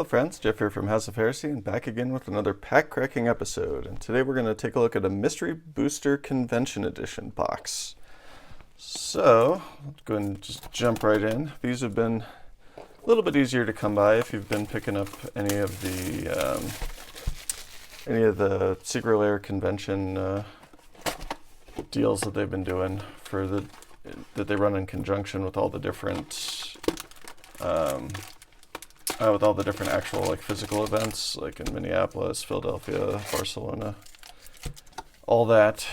Hello friends, Jeff here from House of Heresy and back again with another pack cracking episode. And today we're going to take a look at a Mystery Booster Convention Edition box. So, let's go ahead and just jump right in. These have been a little bit easier to come by if you've been picking up any of the Secret Lair convention deals that they've been doing that they run in conjunction with all the different actual like physical events, like in Minneapolis, Philadelphia, Barcelona, all that.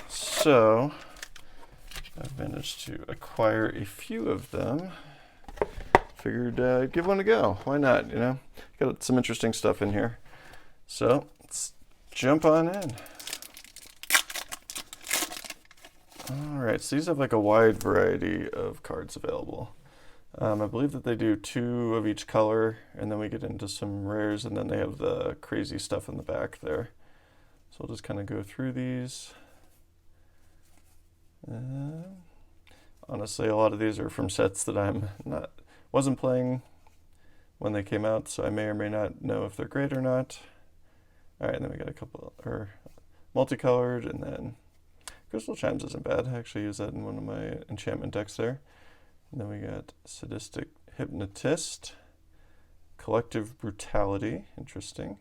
So I've managed to acquire a few of them. Figured I'd give one a go. Why not? You know, got some interesting stuff in here. So let's jump on in. All right, so these have like a wide variety of cards available. I believe that they do 2 of each color, and then we get into some rares, and then they have the crazy stuff in the back there. So I'll just kind of go through these. Honestly, a lot of these are from sets that wasn't playing when they came out, so I may or may not know if they're great or not. All right, and then we got a couple are multicolored, and then Crystal Chimes isn't bad. I actually use that in one of my enchantment decks there. And then we got Sadistic Hypnotist, Collective Brutality, interesting,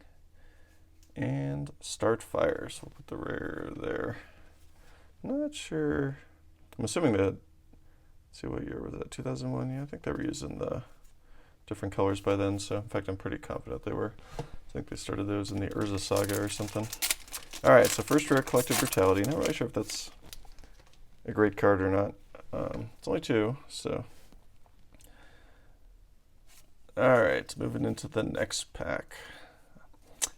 and Start Fire. So we'll put the rare there. Not sure. I'm assuming that, let's see, what year was that? 2001? Yeah, I think they were using the different colors by then. So, in fact, I'm pretty confident they were. I think they started those in the Urza Saga or something. All right, so first rare, Collective Brutality. Not really sure if that's a great card or not. It's only 2, so. All right, moving into the next pack.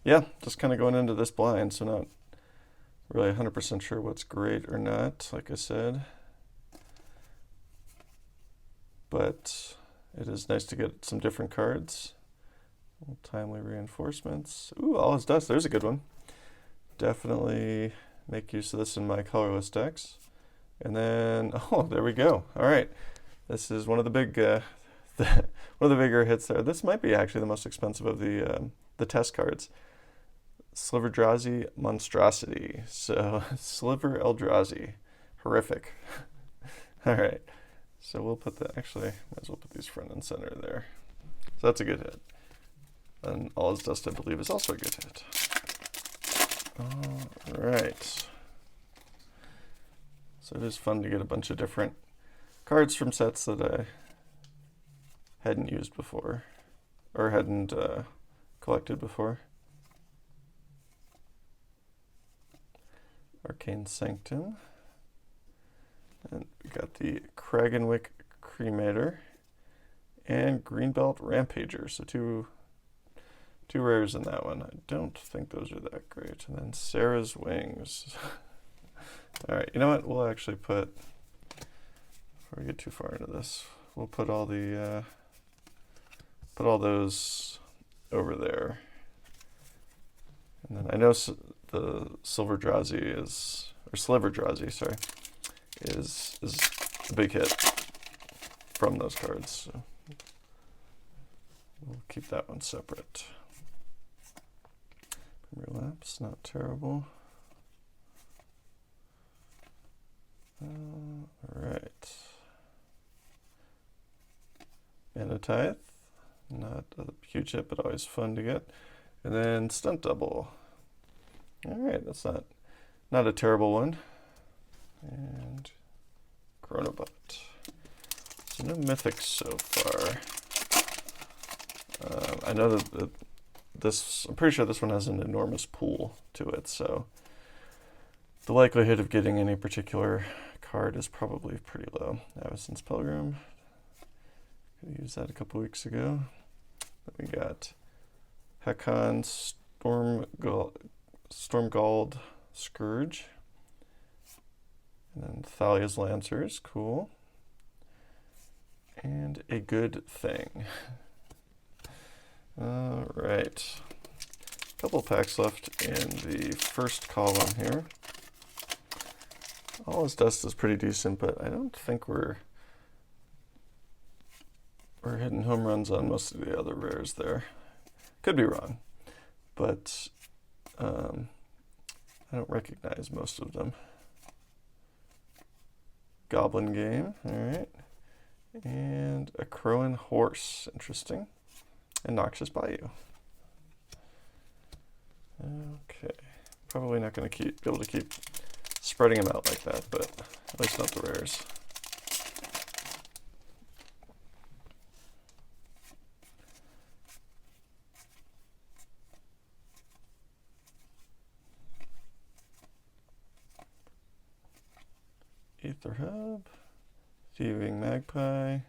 Yeah, just kind of going into this blind, so not really 100% sure what's great or not, like I said. But it is nice to get some different cards. Timely Reinforcements. Ooh, All Is Dust, there's a good one. Definitely make use of this in my colorless decks. And then, oh, there we go. All right, this is one of the big, one of the bigger hits there. This might be actually the most expensive of the test cards. Sliver Eldrazi Monstrosity. So Sliver Eldrazi, horrific. All right, so we'll put actually, might as well put these front and center there. So that's a good hit. And All Is Dust, I believe, is also a good hit. All right. So it is fun to get a bunch of different cards from sets that I hadn't used before, or hadn't collected before. Arcane Sanctum. And we got the Kragenwick Cremator and Greenbelt Rampager. So two rares in that one. I don't think those are that great. And then Sarah's Wings. All right, you know what? We'll actually put, before we get too far into this, we'll put all those over there. And then I know the Silver Drazi or Sliver Drazi, sorry, is a big hit from those cards. So we'll keep that one separate. Relapse, not terrible. All right. Manatithe, not a huge hit, but always fun to get. And then Stunt Double. All right, that's not a terrible one. And Chronobot. So no mythics so far. I know that I'm pretty sure this one has an enormous pool to it, so the likelihood of getting any particular card is probably pretty low. Avacyn's Pilgrim. Could use that a couple weeks ago. Then we got Hakon Stormgald Scourge. And then Thalia's Lancers, cool. And A Good Thing. All right. A couple packs left in the first column here. All Is Dust is pretty decent, but I don't think we're hitting home runs on most of the other rares there. Could be wrong, but I don't recognize most of them. Goblin Game, all right. And a Crowing Horse, interesting. And Noxious Bayou. Okay, probably not going to be able to keep spreading them out like that, but at least not the rares. Aether Hub, Thieving Magpie,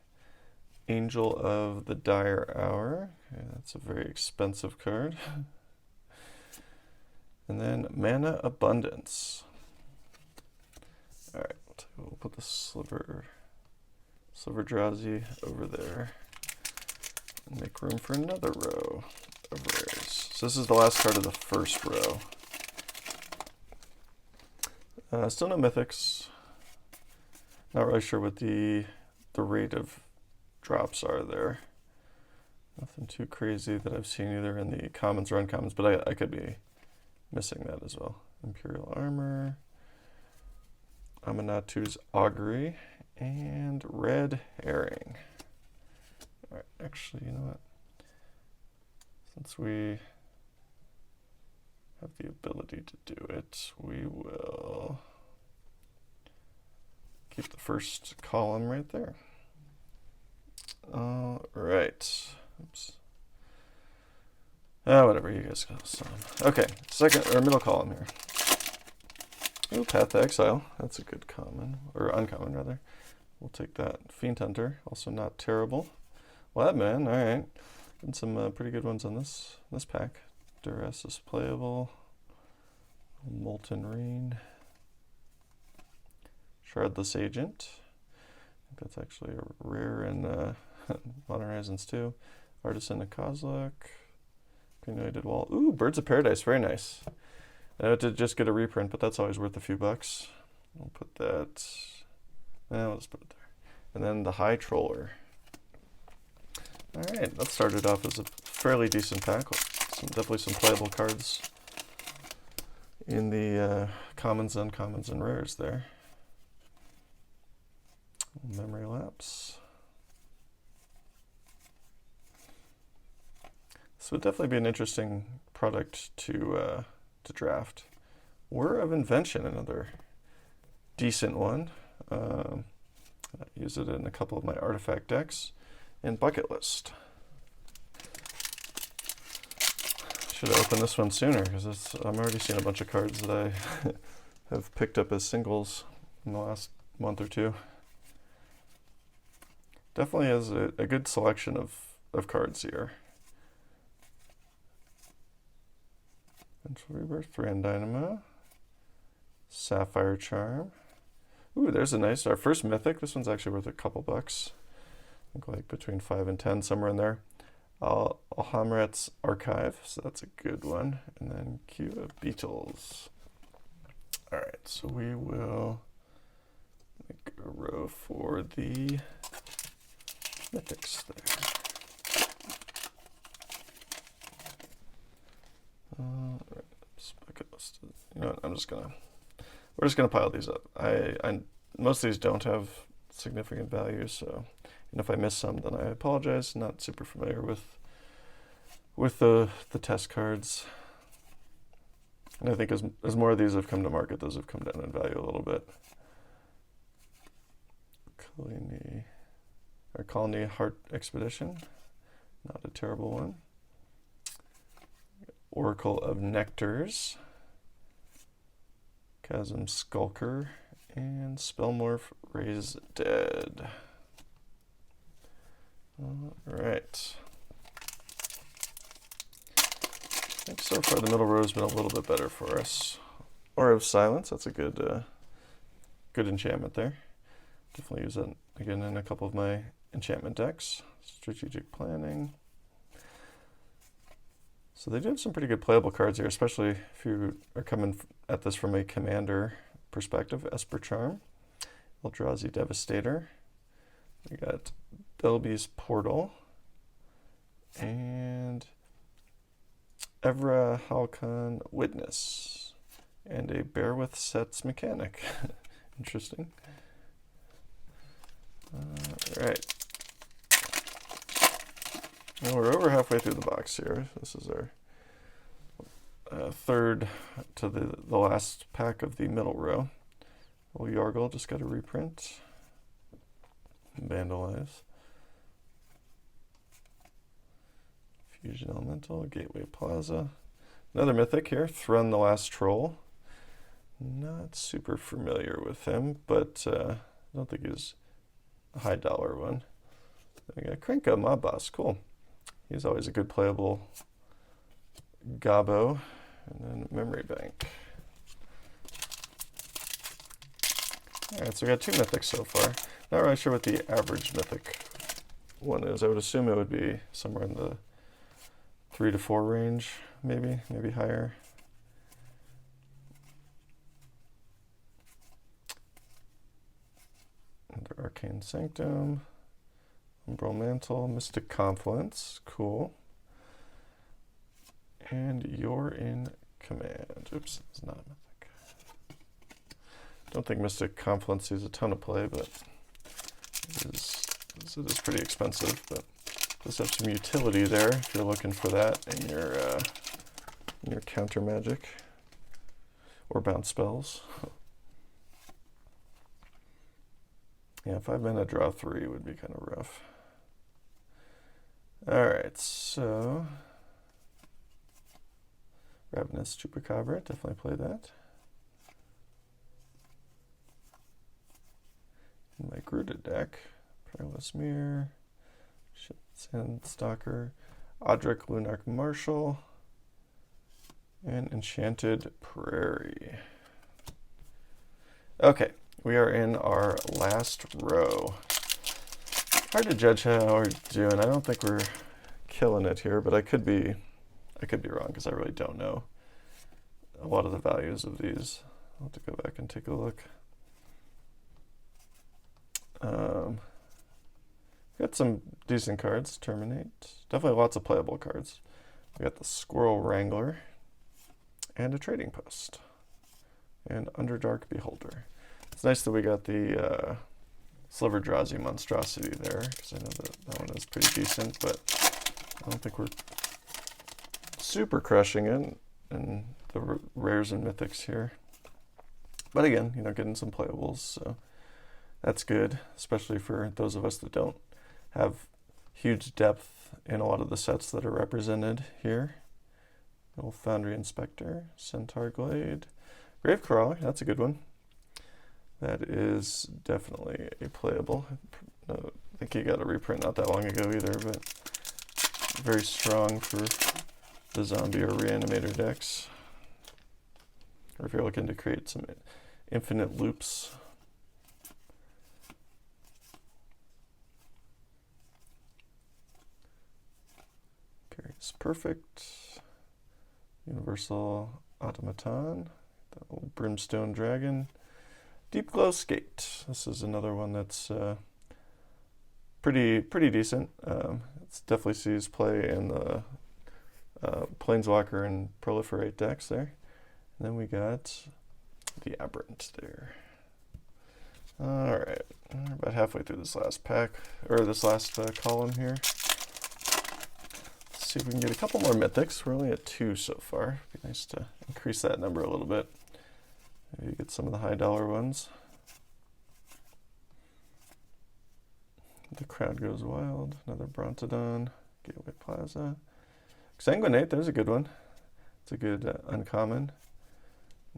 Angel of the Dire Hour. Okay, that's a very expensive card. And then Mana Abundance. All right, we'll put the Sliver Drowsy over there and make room for another row of rares. So this is the last card of the first row. Still no mythics. Not really sure what the rate of drops are there. Nothing too crazy that I've seen either in the commons or uncommons, but I could be missing that as well. Imperial Armor, Amanatu's Augury, and Red Herring. All right, actually, you know what? Since we have the ability to do it, we will keep the first column right there. All right. Oops. Whatever, you guys go. Okay, second or middle column here. Ooh, Path to Exile. That's a good common, or uncommon rather. We'll take that. Fiend Hunter, also not terrible. Webman, all right. And some pretty good ones on this pack. Duress is playable. Molten Rain. Shardless Agent. I think that's actually a rare in Modern Horizons 2. Artisan of Kozilek. Granulated Wall. Ooh, Birds of Paradise, very nice. I had to just get a reprint, but that's always worth a few bucks. We'll put that, we'll just put it there. And then the High Troller. All right, that started off as a fairly decent pack. Definitely some playable cards in the commons, uncommons, and rares there. Memory Lapse. This would definitely be an interesting product to draft. Whir of Invention, another decent one. I use it in a couple of my artifact decks. And Bucket List. Should have opened this one sooner because I'm already seeing a bunch of cards that I have picked up as singles in the last month or two. Definitely has a good selection of cards here. Vengeful Rebirth, Thran Dynamo, Sapphire Charm. Ooh, there's a nice, our first mythic. This one's actually worth a couple bucks. I think like between 5 and 10, somewhere in there. Alhamrat's Archive, so that's a good one. And then Queue of Beetles. All right, so we will make a row for the mythics there. All right, bucket list. You know what? We're just gonna pile these up. I most of these don't have significant value, so and if I miss some, then I apologize. Not super familiar with the test cards. And I think as more of these have come to market, those have come down in value a little bit. Colony Heart Expedition, not a terrible one. Oracle of Nectars, Chasm Skulker, and Spellmorph Raise Dead. All right. I think so far the middle row has been a little bit better for us. Aura of Silence, that's a good enchantment there. Definitely use that again in a couple of my enchantment decks. Strategic Planning. So they do have some pretty good playable cards here, especially if you are coming at this from a commander perspective. Esper Charm, Eldrazi Devastator. We got Delby's Portal, and Evra Halcon Witness, and a Bear with Sets mechanic. Interesting. Alright. Well, we're over halfway through the box here. This is our third to the last pack of the middle row. Well, Yargle just got a reprint. Vandalize. Fusion Elemental, Gateway Plaza. Another mythic here, Thrun the Last Troll. Not super familiar with him, but I don't think he's a high dollar one. Then we got Krenka, Mob Boss, cool. He's always a good playable Gobbo. And then Memory Bank. Alright, so we got two mythics so far. Not really sure what the average mythic one is. I would assume it would be somewhere in the 3 to 4 range, maybe higher. Under Arcane Sanctum, Umbral Mantle, Mystic Confluence, cool. And You're in Command. Oops, it's not a mythic. Don't think Mystic Confluence sees a ton of play, but it is pretty expensive. But does have some utility there if you're looking for that in your counter magic or bounce spells. Yeah, 5 mana draw 3 would be kind of rough. Alright, so Ravenous Chupacabra, definitely play that. In my Gruta deck, Perilous Mirror, Sandstalker, Odric Lunarch Marshal, and Enchanted Prairie. Okay, we are in our last row. Hard to judge how we're doing. I don't think we're killing it here, but I could be wrong because I really don't know a lot of the values of these. I'll have to go back and take a look. Got some decent cards. Terminate. Definitely lots of playable cards. We got the Squirrel Wrangler and a Trading Post and Underdark Beholder. It's nice that we got the Sliverdrazi Monstrosity there because I know that one is pretty decent, but I don't think we're super crushing it in the rares and mythics here. But again, getting some playables, so that's good, especially for those of us that don't have huge depth in a lot of the sets that are represented here. Little Foundry Inspector, Centaur Glade, Gravecrawler, that's a good one. That is definitely a playable. I think he got a reprint not that long ago either, but very strong for the zombie or reanimator decks. Or if you're looking to create some infinite loops. Curious Perfect. Universal Automaton. The old Brimstone Dragon. Deep Glow Skate. This is another one that's pretty decent. It definitely sees play in the Planeswalker and Proliferate decks there. And then we got the Aberrant there. Alright, we're about halfway through this last pack, or this last column here. Let's see if we can get a couple more mythics. We're only at 2 so far. It'd be nice to increase that number a little bit. Maybe get some of the high dollar ones. The Crowd Goes Wild, another Brontodon, Gateway Plaza. Exsanguinate, there's a good one. It's a good uncommon.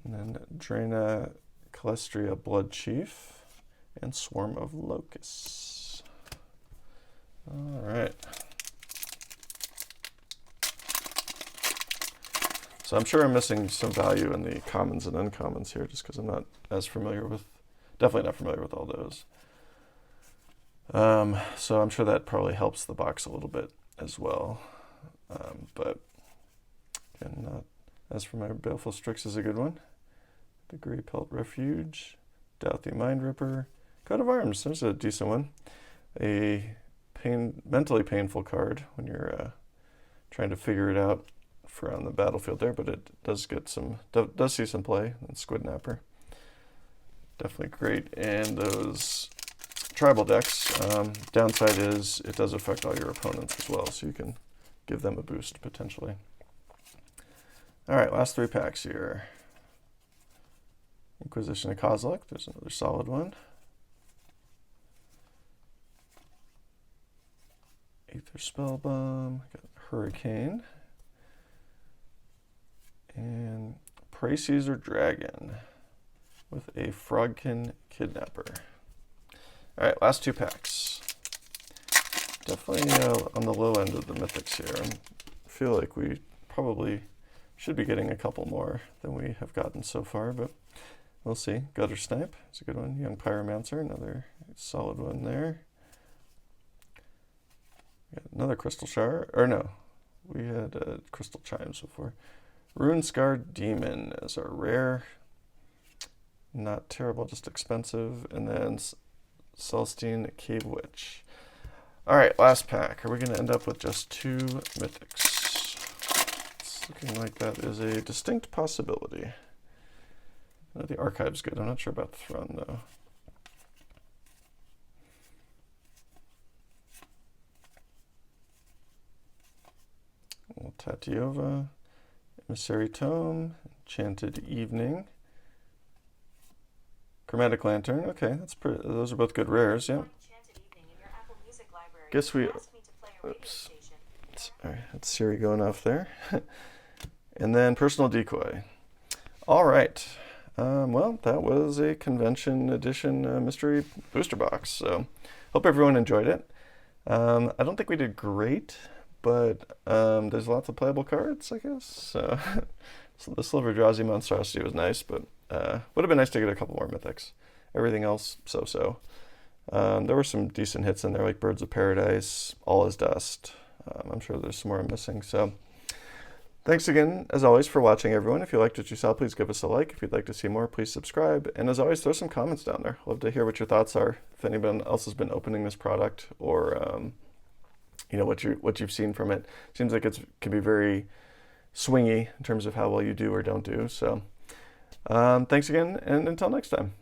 And then Draena Calestria Blood Chief and Swarm of Locusts. Alright. So I'm sure I'm missing some value in the commons and uncommons here just because I'm not as familiar with, definitely not familiar with all those. So I'm sure that probably helps the box a little bit as well. But again, not as for my Baleful Strix is a good one. The Grey Pelt Refuge, Douthie Mind Ripper, Coat of Arms, there's a decent one. A mentally painful card when you're trying to figure it out for on the battlefield there, but it does get some, does see some play. And Squid Napper, definitely great. And those tribal decks, downside is it does affect all your opponents as well, so you can give them a boost potentially. All right, last 3 packs here. Inquisition of Kozilek, there's another solid one. Aether Spellbomb, got Hurricane, and Prey Caesar Dragon with a Frogkin Kidnapper. All right, last 2 packs. Definitely on the low end of the mythics here. I feel like we probably should be getting a couple more than we have gotten so far, but we'll see. Gutter Snipe is a good one. Young Pyromancer, another solid one there. Got another Crystal Shower, or no, we had Crystal Chimes before. Rune Scarred Demon as our rare. Not terrible, just expensive. And then Celestine Cave Witch. All right, last pack. Are we going to end up with just 2 mythics? It's looking like that is a distinct possibility. The Archive's good. I'm not sure about the Throne, though. Tatiova, Emissary Tome, Enchanted Evening, Chromatic Lantern. Okay, that's pretty. Those are both good rares. Yeah. Guess we. Oops. All right, that's Siri going off there. And then Personal Decoy. All right. Well, that was a convention edition mystery booster box. So, hope everyone enjoyed it. I don't think we did great, but there's lots of playable cards, I guess. So the Silver Drowsy Monstrosity was nice, but would have been nice to get a couple more mythics. Everything else, so-so. There were some decent hits in there, like Birds of Paradise, All Is Dust. I'm sure there's some more I'm missing. So thanks again, as always, for watching, everyone. If you liked what you saw, please give us a like. If you'd like to see more, please subscribe. And as always, throw some comments down there. Love to hear what your thoughts are. If anyone else has been opening this product, or you know, what you've seen from it. Seems like it can be very swingy in terms of how well you do or don't do. So thanks again, and until next time.